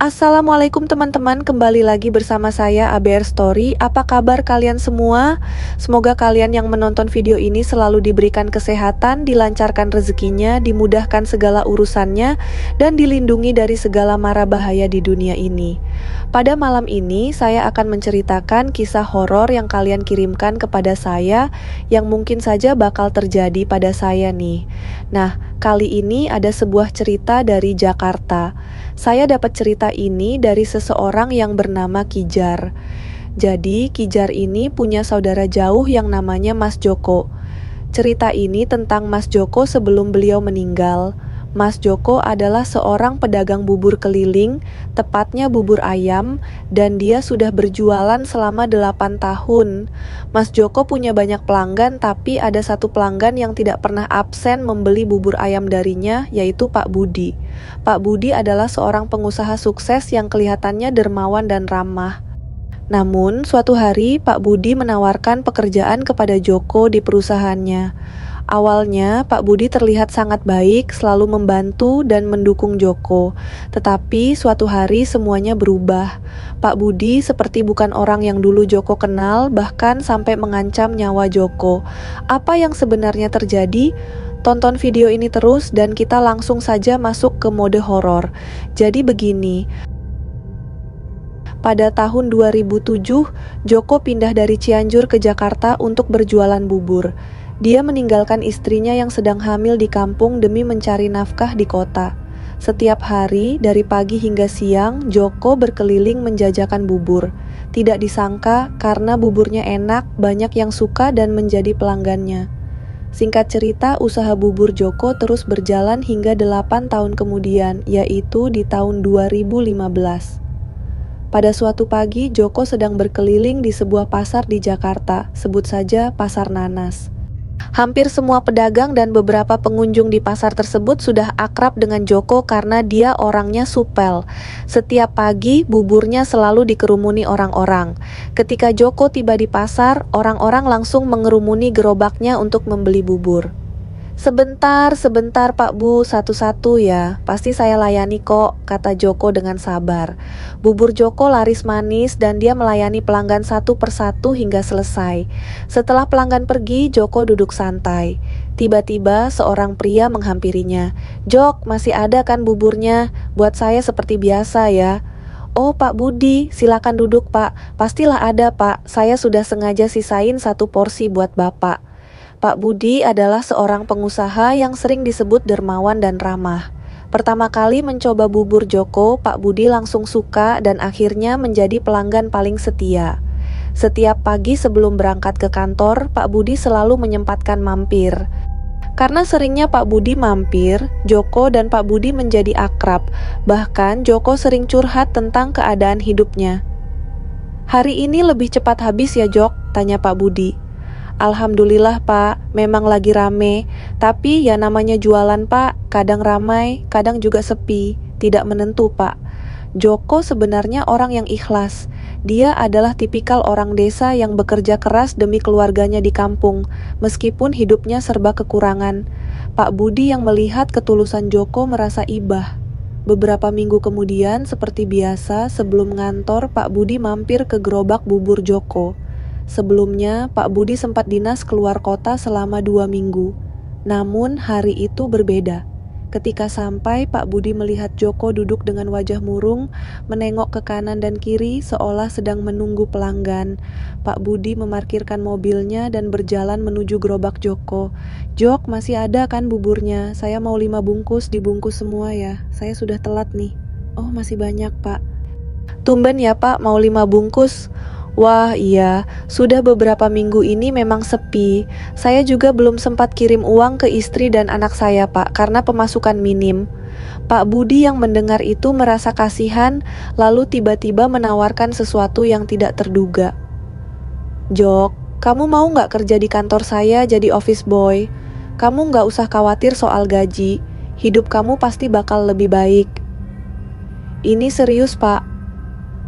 Assalamualaikum teman-teman, kembali lagi bersama saya ABR Story. Apa kabar kalian semua? Semoga kalian yang menonton video ini selalu diberikan kesehatan, dilancarkan rezekinya, dimudahkan segala urusannya, dan dilindungi dari segala mara bahaya di dunia ini. Pada malam ini, saya akan menceritakan kisah horor yang kalian kirimkan kepada saya, yang mungkin saja bakal terjadi pada saya nih. Nah, kali ini ada sebuah cerita dari Jakarta. Saya dapat cerita ini dari seseorang yang bernama Kijar. Jadi, Kijar ini punya saudara jauh yang namanya Mas Joko. Cerita ini tentang Mas Joko sebelum beliau meninggal. Mas Joko adalah seorang pedagang bubur keliling, tepatnya bubur ayam, dan dia sudah berjualan selama 8 tahun. Mas Joko punya banyak pelanggan, tapi ada satu pelanggan yang tidak pernah absen membeli bubur ayam darinya, yaitu Pak Budi. Pak Budi adalah seorang pengusaha sukses yang kelihatannya dermawan dan ramah. Namun, suatu hari Pak Budi menawarkan pekerjaan kepada Joko di perusahaannya. Awalnya, Pak Budi terlihat sangat baik, selalu membantu dan mendukung Joko. Tetapi suatu hari semuanya berubah. Pak Budi seperti bukan orang yang dulu Joko kenal, bahkan sampai mengancam nyawa Joko. Apa yang sebenarnya terjadi? Tonton video ini terus dan kita langsung saja masuk ke mode horor. Jadi begini. Pada tahun 2007, Joko pindah dari Cianjur ke Jakarta untuk berjualan bubur. Dia meninggalkan istrinya yang sedang hamil di kampung demi mencari nafkah di kota. Setiap hari, dari pagi hingga siang, Joko berkeliling menjajakan bubur. Tidak disangka, karena buburnya enak, banyak yang suka dan menjadi pelanggannya. Singkat cerita, usaha bubur Joko terus berjalan hingga 8 tahun kemudian, yaitu di tahun 2015. Pada suatu pagi, Joko sedang berkeliling di sebuah pasar di Jakarta, sebut saja Pasar Nanas. Hampir semua pedagang dan beberapa pengunjung di pasar tersebut sudah akrab dengan Joko karena dia orangnya supel. Setiap pagi, buburnya selalu dikerumuni orang-orang. Ketika Joko tiba di pasar, orang-orang langsung mengerumuni gerobaknya untuk membeli bubur. Sebentar Pak Bu, satu-satu ya, pasti saya layani kok, kata Joko dengan sabar. Bubur Joko laris manis dan dia melayani pelanggan satu persatu hingga selesai. Setelah pelanggan pergi, Joko duduk santai. Tiba-tiba seorang pria menghampirinya. "Jok, masih ada kan buburnya? Buat saya seperti biasa ya." "Oh Pak Budi, silakan duduk Pak. Pastilah ada Pak, saya sudah sengaja sisain 1 porsi buat Bapak." Pak Budi adalah seorang pengusaha yang sering disebut dermawan dan ramah. Pertama kali mencoba bubur Joko, Pak Budi langsung suka dan akhirnya menjadi pelanggan paling setia. Setiap pagi sebelum berangkat ke kantor, Pak Budi selalu menyempatkan mampir. Karena seringnya Pak Budi mampir, Joko dan Pak Budi menjadi akrab. Bahkan Joko sering curhat tentang keadaan hidupnya. "Hari ini lebih cepat habis ya Jok?" tanya Pak Budi. "Alhamdulillah Pak, memang lagi rame, tapi ya namanya jualan Pak, kadang ramai, kadang juga sepi, tidak menentu Pak." Joko sebenarnya orang yang ikhlas. Dia adalah tipikal orang desa yang bekerja keras demi keluarganya di kampung, meskipun hidupnya serba kekurangan. Pak Budi yang melihat ketulusan Joko merasa ibah. Beberapa minggu kemudian, seperti biasa, sebelum ngantor, Pak Budi mampir ke gerobak bubur Joko. Sebelumnya, Pak Budi sempat dinas keluar kota selama 2 minggu. Namun, hari itu berbeda. Ketika sampai, Pak Budi melihat Joko duduk dengan wajah murung, menengok ke kanan dan kiri seolah sedang menunggu pelanggan. Pak Budi memarkirkan mobilnya dan berjalan menuju gerobak Joko. "Jok, masih ada kan buburnya? Saya mau 5 bungkus, dibungkus semua ya. Saya sudah telat nih." "Oh, masih banyak Pak." "Tumben ya Pak, mau 5 bungkus?" "Wah iya, sudah beberapa minggu ini memang sepi. Saya juga belum sempat kirim uang ke istri dan anak saya Pak, karena pemasukan minim." Pak Budi yang mendengar itu merasa kasihan, lalu tiba-tiba menawarkan sesuatu yang tidak terduga. "Jok, kamu mau nggak kerja di kantor saya jadi office boy? Kamu nggak usah khawatir soal gaji, hidup kamu pasti bakal lebih baik." "Ini serius Pak."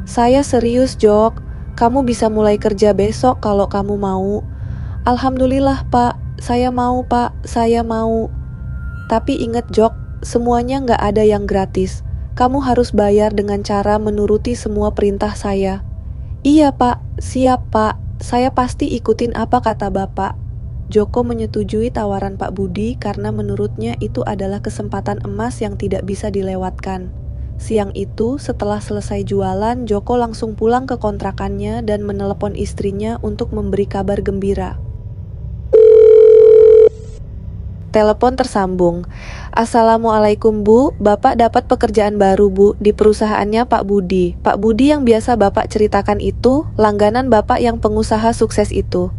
"Saya serius Jok. Kamu bisa mulai kerja besok kalau kamu mau." "Alhamdulillah Pak, saya mau Pak, saya mau." "Tapi ingat Jok, semuanya nggak ada yang gratis. kamu harus bayar dengan cara menuruti semua perintah saya." "Iya Pak, siap Pak, saya pasti ikutin apa kata Bapak." Joko menyetujui tawaran Pak Budi karena menurutnya itu adalah kesempatan emas yang tidak bisa dilewatkan. Siang itu, setelah selesai jualan, Joko langsung pulang ke kontrakannya dan menelepon istrinya untuk memberi kabar gembira. Telepon tersambung. "Assalamualaikum Bu, Bapak dapat pekerjaan baru Bu, di perusahaannya Pak Budi. Pak Budi yang biasa Bapak ceritakan itu, langganan Bapak yang pengusaha sukses itu."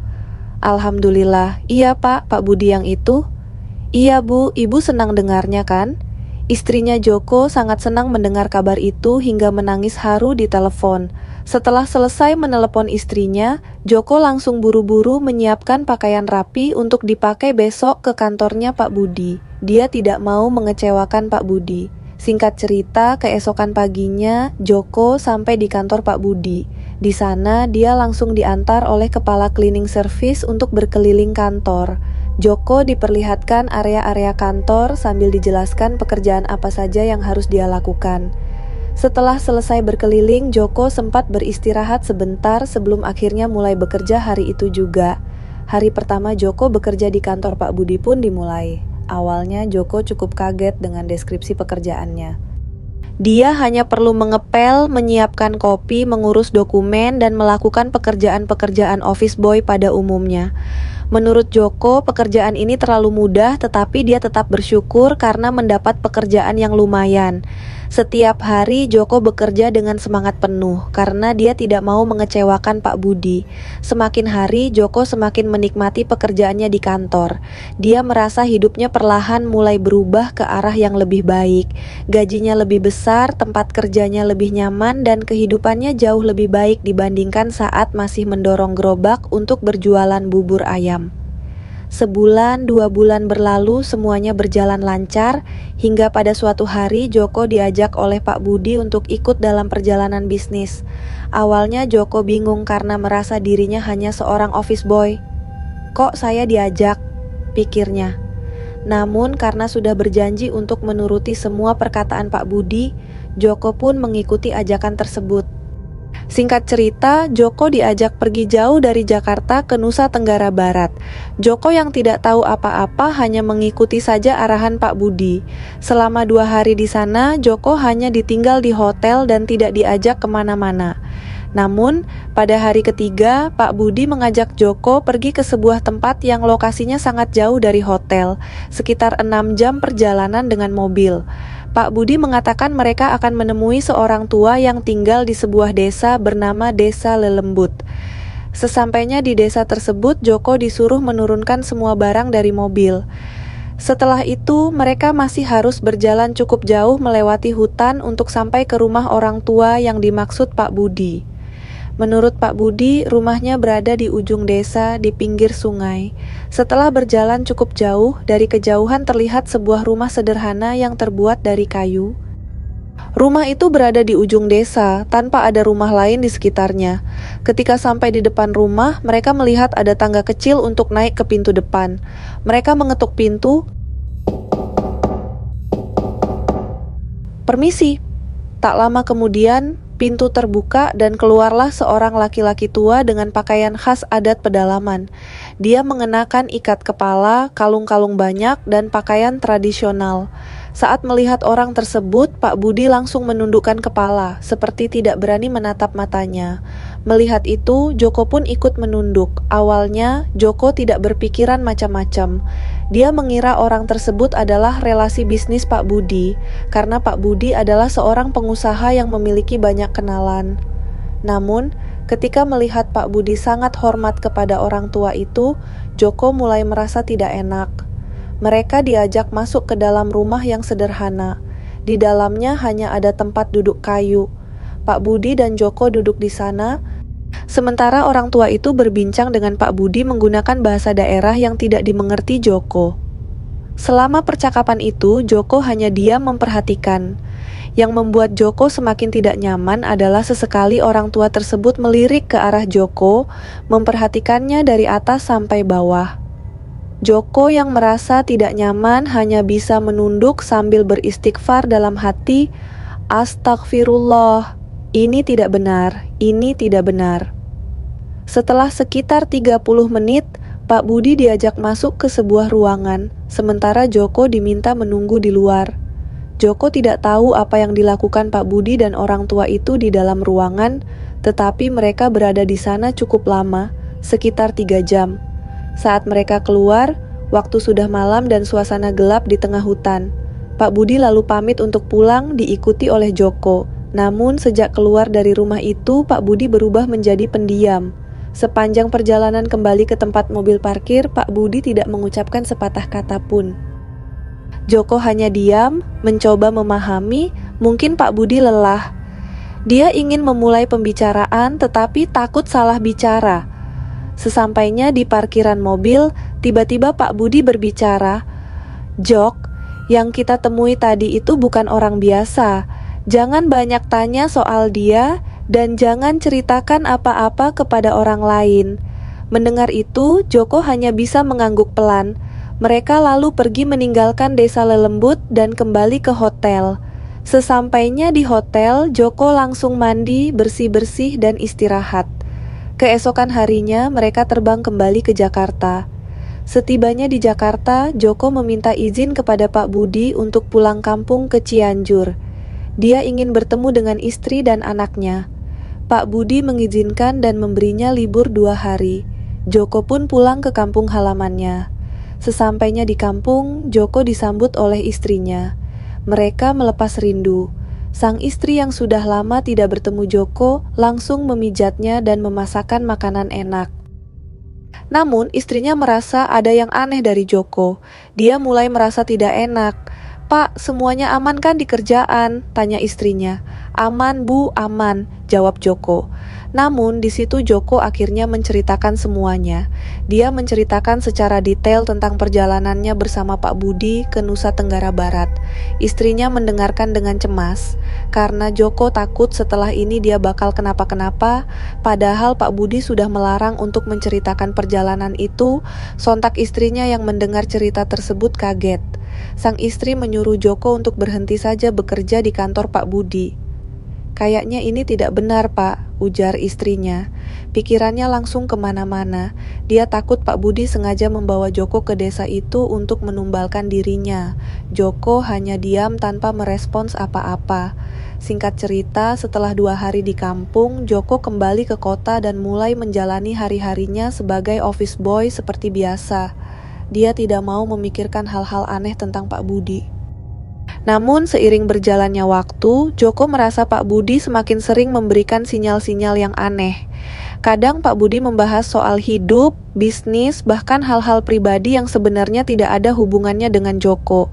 "Alhamdulillah, iya Pak, Pak Budi yang itu." "Iya Bu, Ibu senang dengarnya kan?" Istrinya Joko sangat senang mendengar kabar itu hingga menangis haru di telepon. Setelah selesai menelepon istrinya, Joko langsung buru-buru menyiapkan pakaian rapi untuk dipakai besok ke kantornya Pak Budi. Dia tidak mau mengecewakan Pak Budi. Singkat cerita, keesokan paginya, Joko sampai di kantor Pak Budi. Di sana, dia langsung diantar oleh kepala cleaning service untuk berkeliling kantor. Joko diperlihatkan area-area kantor sambil dijelaskan pekerjaan apa saja yang harus dia lakukan. Setelah selesai berkeliling, Joko sempat beristirahat sebentar sebelum akhirnya mulai bekerja hari itu juga. Hari pertama Joko bekerja di kantor Pak Budi pun dimulai. Awalnya Joko cukup kaget dengan deskripsi pekerjaannya. Dia hanya perlu mengepel, menyiapkan kopi, mengurus dokumen, dan melakukan pekerjaan-pekerjaan office boy pada umumnya. Menurut Joko, pekerjaan ini terlalu mudah, tetapi dia tetap bersyukur karena mendapat pekerjaan yang lumayan. Setiap hari Joko bekerja dengan semangat penuh karena dia tidak mau mengecewakan Pak Budi. Semakin hari Joko semakin menikmati pekerjaannya di kantor. Dia merasa hidupnya perlahan mulai berubah ke arah yang lebih baik. Gajinya lebih besar, tempat kerjanya lebih nyaman, dan kehidupannya jauh lebih baik dibandingkan saat masih mendorong gerobak untuk berjualan bubur ayam. Sebulan, 2 bulan berlalu, semuanya berjalan lancar, hingga pada suatu hari Joko diajak oleh Pak Budi untuk ikut dalam perjalanan bisnis. Awalnya Joko bingung karena merasa dirinya hanya seorang office boy. "Kok saya diajak?" pikirnya. Namun karena sudah berjanji untuk menuruti semua perkataan Pak Budi, Joko pun mengikuti ajakan tersebut. Singkat cerita, Joko diajak pergi jauh dari Jakarta ke Nusa Tenggara Barat. Joko yang tidak tahu apa-apa hanya mengikuti saja arahan Pak Budi. Selama 2 hari di sana, Joko hanya ditinggal di hotel dan tidak diajak kemana-mana. Namun, pada hari ketiga, Pak Budi mengajak Joko pergi ke sebuah tempat yang lokasinya sangat jauh dari hotel, sekitar 6 jam perjalanan dengan mobil. Pak Budi mengatakan mereka akan menemui seorang tua yang tinggal di sebuah desa bernama Desa Lelembut. Sesampainya di desa tersebut, Joko disuruh menurunkan semua barang dari mobil. Setelah itu, mereka masih harus berjalan cukup jauh melewati hutan untuk sampai ke rumah orang tua yang dimaksud Pak Budi. Menurut Pak Budi, rumahnya berada di ujung desa di pinggir sungai. Setelah berjalan cukup jauh, dari kejauhan terlihat sebuah rumah sederhana yang terbuat dari kayu. Rumah itu berada di ujung desa, tanpa ada rumah lain di sekitarnya. Ketika sampai di depan rumah, mereka melihat ada tangga kecil untuk naik ke pintu depan. Mereka mengetuk pintu. "Permisi." Tak lama kemudian, pintu terbuka dan keluarlah seorang laki-laki tua dengan pakaian khas adat pedalaman. Dia mengenakan ikat kepala, kalung-kalung banyak, dan pakaian tradisional. Saat melihat orang tersebut, Pak Budi langsung menundukkan kepala, seperti tidak berani menatap matanya. Melihat itu, Joko pun ikut menunduk. Awalnya, Joko tidak berpikiran macam-macam. Dia mengira orang tersebut adalah relasi bisnis Pak Budi, karena Pak Budi adalah seorang pengusaha yang memiliki banyak kenalan. Namun, ketika melihat Pak Budi sangat hormat kepada orang tua itu, Joko mulai merasa tidak enak. Mereka diajak masuk ke dalam rumah yang sederhana. Di dalamnya hanya ada tempat duduk kayu. Pak Budi dan Joko duduk di sana, sementara orang tua itu berbincang dengan Pak Budi menggunakan bahasa daerah yang tidak dimengerti Joko. Selama percakapan itu, Joko hanya diam memperhatikan. Yang membuat Joko semakin tidak nyaman adalah sesekali orang tua tersebut melirik ke arah Joko, memperhatikannya dari atas sampai bawah. Joko yang merasa tidak nyaman hanya bisa menunduk sambil beristighfar dalam hati, Astagfirullah, ini tidak benar, ini tidak benar. Setelah sekitar 30 menit, Pak Budi diajak masuk ke sebuah ruangan, sementara Joko diminta menunggu di luar. Joko tidak tahu apa yang dilakukan Pak Budi dan orang tua itu di dalam ruangan, tetapi mereka berada di sana cukup lama, sekitar 3 jam. Saat mereka keluar, waktu sudah malam dan suasana gelap di tengah hutan. Pak Budi lalu pamit untuk pulang diikuti oleh Joko. Namun sejak keluar dari rumah itu, Pak Budi berubah menjadi pendiam. Sepanjang perjalanan kembali ke tempat mobil parkir, Pak Budi tidak mengucapkan sepatah kata pun. Joko hanya diam, mencoba memahami, mungkin Pak Budi lelah. Dia ingin memulai pembicaraan tetapi takut salah bicara. Sesampainya di parkiran mobil, tiba-tiba Pak Budi berbicara, "Jok, yang kita temui tadi itu bukan orang biasa. Jangan banyak tanya soal dia dan jangan ceritakan apa-apa kepada orang lain." Mendengar itu, Joko hanya bisa mengangguk pelan. Mereka lalu pergi meninggalkan desa Lelembut dan kembali ke hotel. Sesampainya di hotel, Joko langsung mandi, bersih-bersih dan istirahat. Keesokan harinya, mereka terbang kembali ke Jakarta. Setibanya di Jakarta, Joko meminta izin kepada Pak Budi untuk pulang kampung ke Cianjur. Dia ingin bertemu dengan istri dan anaknya. Pak Budi mengizinkan dan memberinya libur 2 hari. Joko pun pulang ke kampung halamannya. Sesampainya di kampung, Joko disambut oleh istrinya. Mereka melepas rindu. Sang istri yang sudah lama tidak bertemu Joko langsung memijatnya dan memasakkan makanan enak. Namun istrinya merasa ada yang aneh dari Joko. Dia mulai merasa tidak enak. "Pak, semuanya aman kan di kerjaan?" tanya istrinya. "Aman Bu, aman," jawab Joko. Namun di situ Joko akhirnya menceritakan semuanya. Dia menceritakan secara detail tentang perjalanannya bersama Pak Budi ke Nusa Tenggara Barat. Istrinya mendengarkan dengan cemas, karena Joko takut setelah ini dia bakal kenapa-kenapa, padahal Pak Budi sudah melarang untuk menceritakan perjalanan itu. Sontak istrinya yang mendengar cerita tersebut kaget. Sang istri menyuruh Joko untuk berhenti saja bekerja di kantor Pak Budi. "Kayaknya ini tidak benar, Pak," ujar istrinya. Pikirannya langsung kemana-mana. Dia takut Pak Budi sengaja membawa Joko ke desa itu untuk menumbalkan dirinya. Joko hanya diam tanpa merespons apa-apa. Singkat cerita, setelah 2 hari di kampung, Joko kembali ke kota dan mulai menjalani hari-harinya sebagai office boy seperti biasa. Dia tidak mau memikirkan hal-hal aneh tentang Pak Budi. Namun seiring berjalannya waktu, Joko merasa Pak Budi semakin sering memberikan sinyal-sinyal yang aneh. Kadang Pak Budi membahas soal hidup, bisnis, bahkan hal-hal pribadi yang sebenarnya tidak ada hubungannya dengan Joko.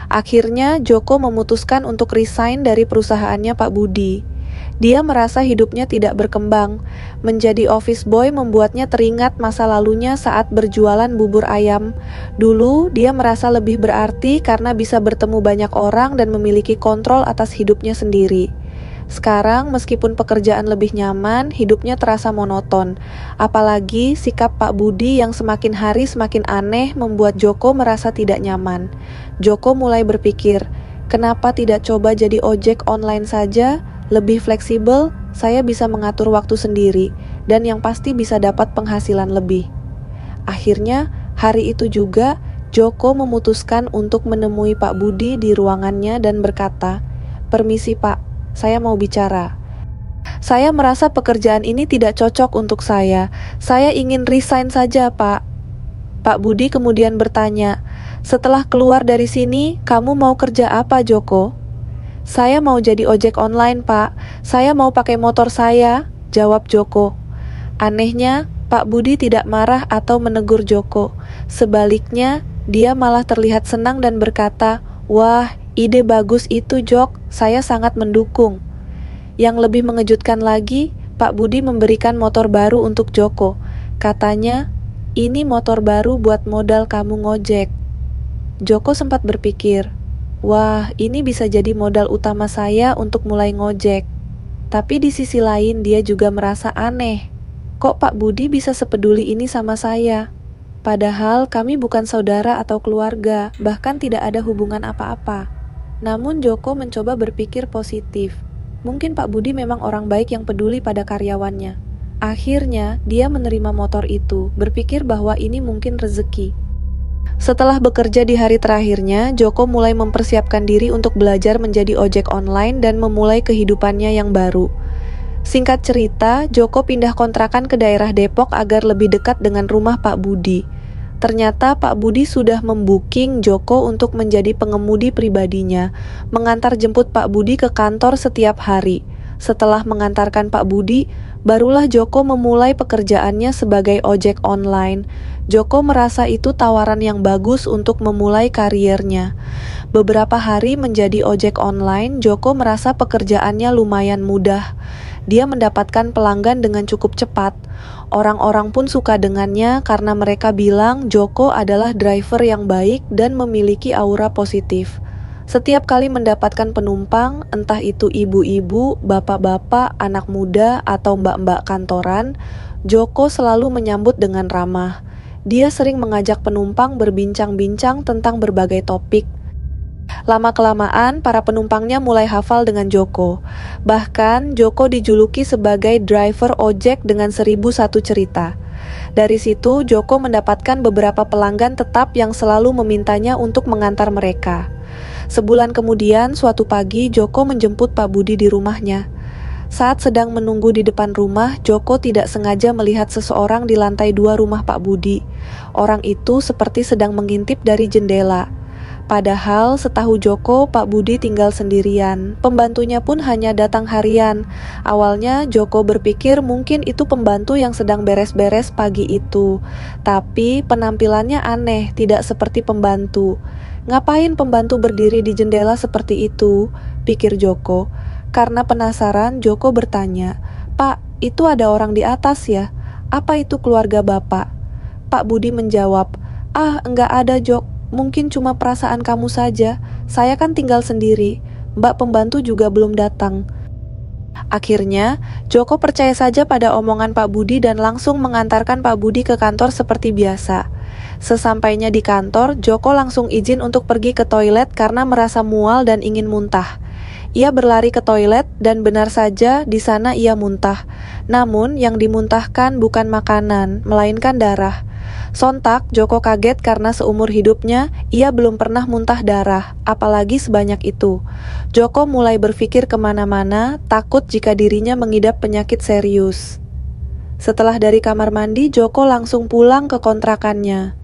Akhirnya Joko memutuskan untuk resign dari perusahaannya Pak Budi. Dia merasa hidupnya tidak berkembang. Menjadi office boy membuatnya teringat masa lalunya saat berjualan bubur ayam. Dulu dia merasa lebih berarti karena bisa bertemu banyak orang dan memiliki kontrol atas hidupnya sendiri. Sekarang meskipun pekerjaan lebih nyaman, hidupnya terasa monoton. Apalagi sikap Pak Budi yang semakin hari semakin aneh membuat Joko merasa tidak nyaman. Joko mulai berpikir, kenapa tidak coba jadi ojek online saja? Lebih fleksibel, saya bisa mengatur waktu sendiri, dan yang pasti bisa dapat penghasilan lebih. Akhirnya, hari itu juga, Joko memutuskan untuk menemui Pak Budi di ruangannya dan berkata, "Permisi Pak, saya mau bicara. Saya merasa pekerjaan ini tidak cocok untuk saya. Saya ingin resign saja, Pak." Pak Budi kemudian bertanya, "Setelah keluar dari sini, kamu mau kerja apa, Joko?" "Saya mau jadi ojek online, Pak. Saya mau pakai motor saya," jawab Joko. Anehnya, Pak Budi tidak marah atau menegur Joko. Sebaliknya, dia malah terlihat senang dan berkata, "Wah, ide bagus itu, Jok. Saya sangat mendukung." Yang lebih mengejutkan lagi, Pak Budi memberikan motor baru untuk Joko. Katanya, "Ini motor baru buat modal kamu ngojek." Joko sempat berpikir, "Wah, ini bisa jadi modal utama saya untuk mulai ngojek." Tapi di sisi lain dia juga merasa aneh. Kok Pak Budi bisa sepeduli ini sama saya? Padahal kami bukan saudara atau keluarga, bahkan tidak ada hubungan apa-apa. Namun Joko mencoba berpikir positif. Mungkin Pak Budi memang orang baik yang peduli pada karyawannya. Akhirnya, dia menerima motor itu, berpikir bahwa ini mungkin rezeki. Setelah bekerja di hari terakhirnya, Joko mulai mempersiapkan diri untuk belajar menjadi ojek online dan memulai kehidupannya yang baru. Singkat cerita, Joko pindah kontrakan ke daerah Depok agar lebih dekat dengan rumah Pak Budi. Ternyata Pak Budi sudah membooking Joko untuk menjadi pengemudi pribadinya, mengantar jemput Pak Budi ke kantor setiap hari. Setelah mengantarkan Pak Budi, barulah Joko memulai pekerjaannya sebagai ojek online. Joko merasa itu tawaran yang bagus untuk memulai kariernya. Beberapa hari menjadi ojek online, Joko merasa pekerjaannya lumayan mudah. Dia mendapatkan pelanggan dengan cukup cepat. Orang-orang pun suka dengannya karena mereka bilang Joko adalah driver yang baik dan memiliki aura positif. Setiap kali mendapatkan penumpang, entah itu ibu-ibu, bapak-bapak, anak muda, atau mbak-mbak kantoran, Joko selalu menyambut dengan ramah. Dia sering mengajak penumpang berbincang-bincang tentang berbagai topik. Lama-kelamaan, para penumpangnya mulai hafal dengan Joko. Bahkan, Joko dijuluki sebagai driver ojek dengan 1001 cerita. Dari situ, Joko mendapatkan beberapa pelanggan tetap yang selalu memintanya untuk mengantar mereka. Sebulan kemudian, suatu pagi, Joko menjemput Pak Budi di rumahnya. Saat sedang menunggu di depan rumah, Joko tidak sengaja melihat seseorang di lantai 2 rumah Pak Budi. Orang itu seperti sedang mengintip dari jendela. Padahal setahu Joko, Pak Budi tinggal sendirian. Pembantunya pun hanya datang harian. Awalnya Joko berpikir mungkin itu pembantu yang sedang beres-beres pagi itu. Tapi penampilannya aneh, tidak seperti pembantu. Ngapain pembantu berdiri di jendela seperti itu? Pikir Joko. Karena penasaran, Joko bertanya, "Pak, itu ada orang di atas ya? Apa itu keluarga Bapak?" Pak Budi menjawab, "Ah, enggak ada, Jok. Mungkin cuma perasaan kamu saja. Saya kan tinggal sendiri. Mbak pembantu juga belum datang." Akhirnya, Joko percaya saja pada omongan Pak Budi dan langsung mengantarkan Pak Budi ke kantor seperti biasa. Sesampainya di kantor, Joko langsung izin untuk pergi ke toilet karena merasa mual dan ingin muntah. Ia berlari ke toilet dan benar saja di sana ia muntah. Namun yang dimuntahkan bukan makanan, melainkan darah. Sontak Joko kaget karena seumur hidupnya ia belum pernah muntah darah, apalagi sebanyak itu. Joko mulai berpikir kemana-mana, takut jika dirinya mengidap penyakit serius. Setelah dari kamar mandi, Joko langsung pulang ke kontrakannya.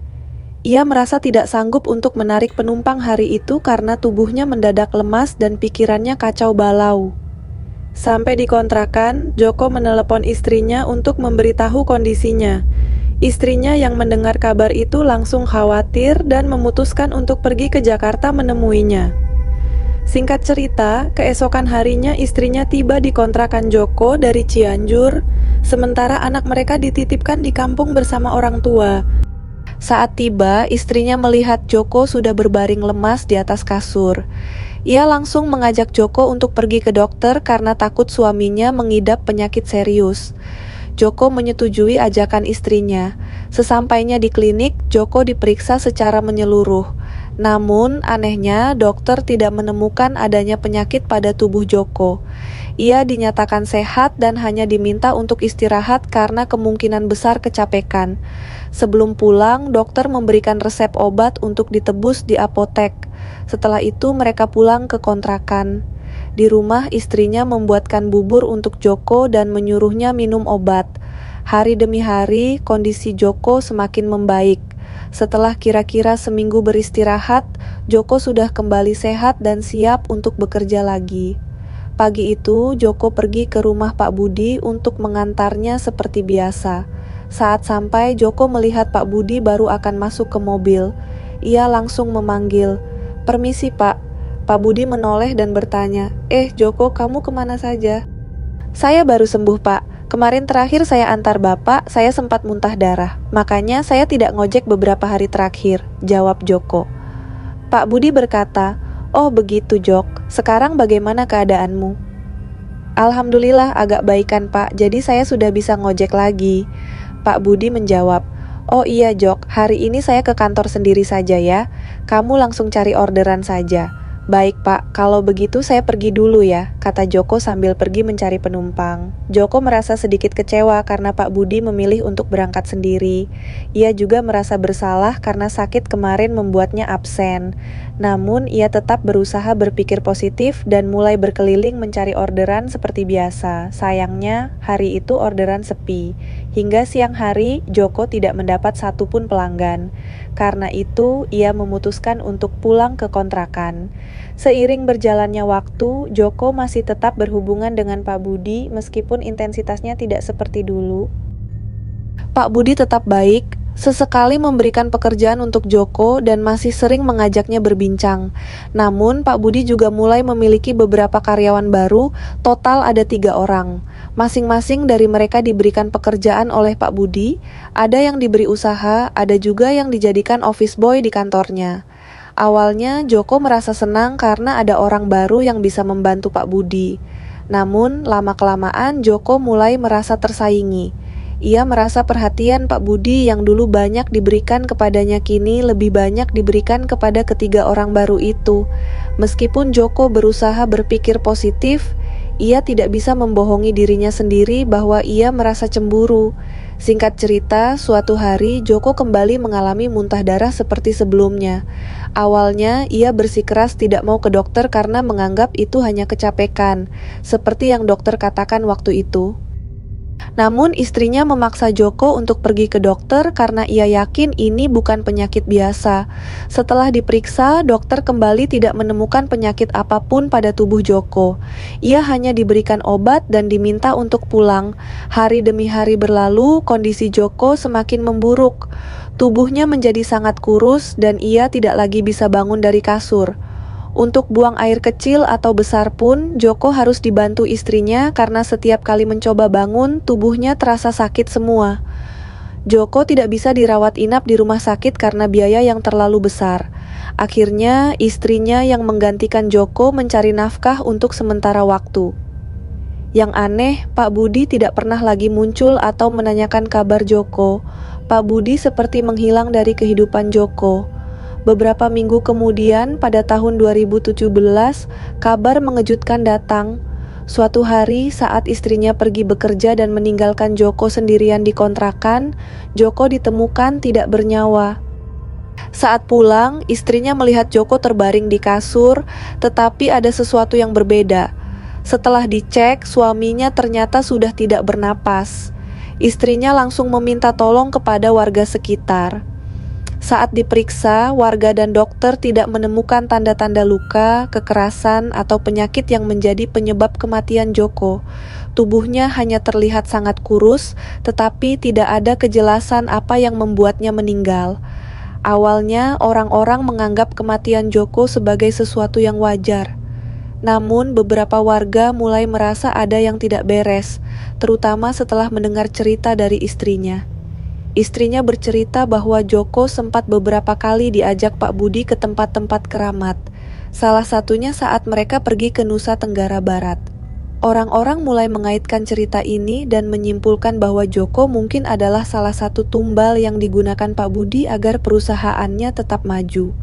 Ia merasa tidak sanggup untuk menarik penumpang hari itu karena tubuhnya mendadak lemas dan pikirannya kacau balau. Sampai di kontrakan, Joko menelepon istrinya untuk memberitahu kondisinya. Istrinya yang mendengar kabar itu langsung khawatir dan memutuskan untuk pergi ke Jakarta menemuinya. Singkat cerita, keesokan harinya istrinya tiba di kontrakan Joko dari Cianjur, sementara anak mereka dititipkan di kampung bersama orang tua. Saat tiba, istrinya melihat Joko sudah berbaring lemas di atas kasur. Ia langsung mengajak Joko untuk pergi ke dokter karena takut suaminya mengidap penyakit serius. Joko menyetujui ajakan istrinya. Sesampainya di klinik, Joko diperiksa secara menyeluruh. Namun, anehnya dokter tidak menemukan adanya penyakit pada tubuh Joko. Ia dinyatakan sehat dan hanya diminta untuk istirahat karena kemungkinan besar kecapekan. Sebelum pulang, dokter memberikan resep obat untuk ditebus di apotek. Setelah itu mereka pulang ke kontrakan. Di rumah, istrinya membuatkan bubur untuk Joko dan menyuruhnya minum obat. Hari demi hari, kondisi Joko semakin membaik. Setelah kira-kira seminggu beristirahat, Joko sudah kembali sehat dan siap untuk bekerja lagi. Pagi itu, Joko pergi ke rumah Pak Budi untuk mengantarnya seperti biasa. Saat sampai, Joko melihat Pak Budi baru akan masuk ke mobil. Ia langsung memanggil, "Permisi, Pak." Pak Budi menoleh dan bertanya, Joko, kamu kemana saja?" "Saya baru sembuh, Pak. Kemarin terakhir saya antar Bapak, saya sempat muntah darah. Makanya saya tidak ngojek beberapa hari terakhir," jawab Joko. Pak Budi berkata, "Oh begitu, Jok. Sekarang bagaimana keadaanmu?" "Alhamdulillah agak baikan, Pak. Jadi saya sudah bisa ngojek lagi." Pak Budi menjawab, "Oh iya, Jok. Hari ini saya ke kantor sendiri saja ya. Kamu langsung cari orderan saja. Baik Pak, kalau begitu saya pergi dulu ya, kata Joko sambil pergi mencari penumpang. Joko merasa sedikit kecewa karena Pak Budi memilih untuk berangkat sendiri. Ia juga merasa bersalah karena sakit kemarin membuatnya absen. Namun ia tetap berusaha berpikir positif dan mulai berkeliling mencari orderan seperti biasa. Sayangnya, hari itu orderan sepi. Hingga siang hari, Joko tidak mendapat satupun pelanggan. Karena itu, ia memutuskan untuk pulang ke kontrakan. Seiring berjalannya waktu, Joko masih tetap berhubungan dengan Pak Budi meskipun intensitasnya tidak seperti dulu. Pak Budi tetap baik, sesekali memberikan pekerjaan untuk Joko dan masih sering mengajaknya berbincang. Namun, Pak Budi juga mulai memiliki beberapa karyawan baru, total ada 3 orang. Masing-masing dari mereka diberikan pekerjaan oleh Pak Budi, ada yang diberi usaha, ada juga yang dijadikan office boy di kantornya. Awalnya Joko merasa senang karena ada orang baru yang bisa membantu Pak Budi. Namun lama-kelamaan Joko mulai merasa tersaingi. Ia merasa perhatian Pak Budi yang dulu banyak diberikan kepadanya kini lebih banyak diberikan kepada ketiga orang baru itu. Meskipun Joko berusaha berpikir positif, ia tidak bisa membohongi dirinya sendiri bahwa ia merasa cemburu. Singkat cerita, suatu hari Joko kembali mengalami muntah darah seperti sebelumnya. Awalnya, ia bersikeras tidak mau ke dokter karena menganggap itu hanya kecapekan, seperti yang dokter katakan waktu itu. Namun istrinya memaksa Joko untuk pergi ke dokter karena ia yakin ini bukan penyakit biasa. Setelah diperiksa, dokter kembali tidak menemukan penyakit apapun pada tubuh Joko. Ia hanya diberikan obat dan diminta untuk pulang. Hari demi hari berlalu, kondisi Joko semakin memburuk. Tubuhnya menjadi sangat kurus dan ia tidak lagi bisa bangun dari kasur. Untuk buang air kecil atau besar pun, Joko harus dibantu istrinya karena setiap kali mencoba bangun, tubuhnya terasa sakit semua. Joko tidak bisa dirawat inap di rumah sakit karena biaya yang terlalu besar. Akhirnya, istrinya yang menggantikan Joko mencari nafkah untuk sementara waktu. Yang aneh, Pak Budi tidak pernah lagi muncul atau menanyakan kabar Joko. Pak Budi seperti menghilang dari kehidupan Joko. Beberapa minggu kemudian, pada tahun 2017, kabar mengejutkan datang. Suatu hari saat istrinya pergi bekerja dan meninggalkan Joko sendirian di kontrakan, Joko ditemukan tidak bernyawa. Saat pulang, istrinya melihat Joko terbaring di kasur, tetapi ada sesuatu yang berbeda. Setelah dicek, suaminya ternyata sudah tidak bernapas. Istrinya langsung meminta tolong kepada warga sekitar. Saat diperiksa, warga dan dokter tidak menemukan tanda-tanda luka, kekerasan, atau penyakit yang menjadi penyebab kematian Joko. Tubuhnya hanya terlihat sangat kurus, tetapi tidak ada kejelasan apa yang membuatnya meninggal. Awalnya, orang-orang menganggap kematian Joko sebagai sesuatu yang wajar. Namun, beberapa warga mulai merasa ada yang tidak beres, terutama setelah mendengar cerita dari istrinya. Istrinya bercerita bahwa Joko sempat beberapa kali diajak Pak Budi ke tempat-tempat keramat. Salah satunya saat mereka pergi ke Nusa Tenggara Barat. Orang-orang mulai mengaitkan cerita ini dan menyimpulkan bahwa Joko mungkin adalah salah satu tumbal yang digunakan Pak Budi agar perusahaannya tetap maju.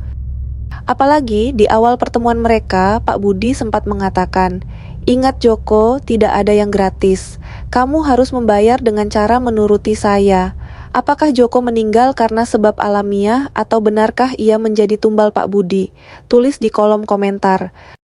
Apalagi di awal pertemuan mereka, Pak Budi sempat mengatakan, "Ingat Joko, tidak ada yang gratis. Kamu harus membayar dengan cara menuruti saya." Apakah Joko meninggal karena sebab alamiah atau benarkah ia menjadi tumbal Pak Budi? Tulis di kolom komentar.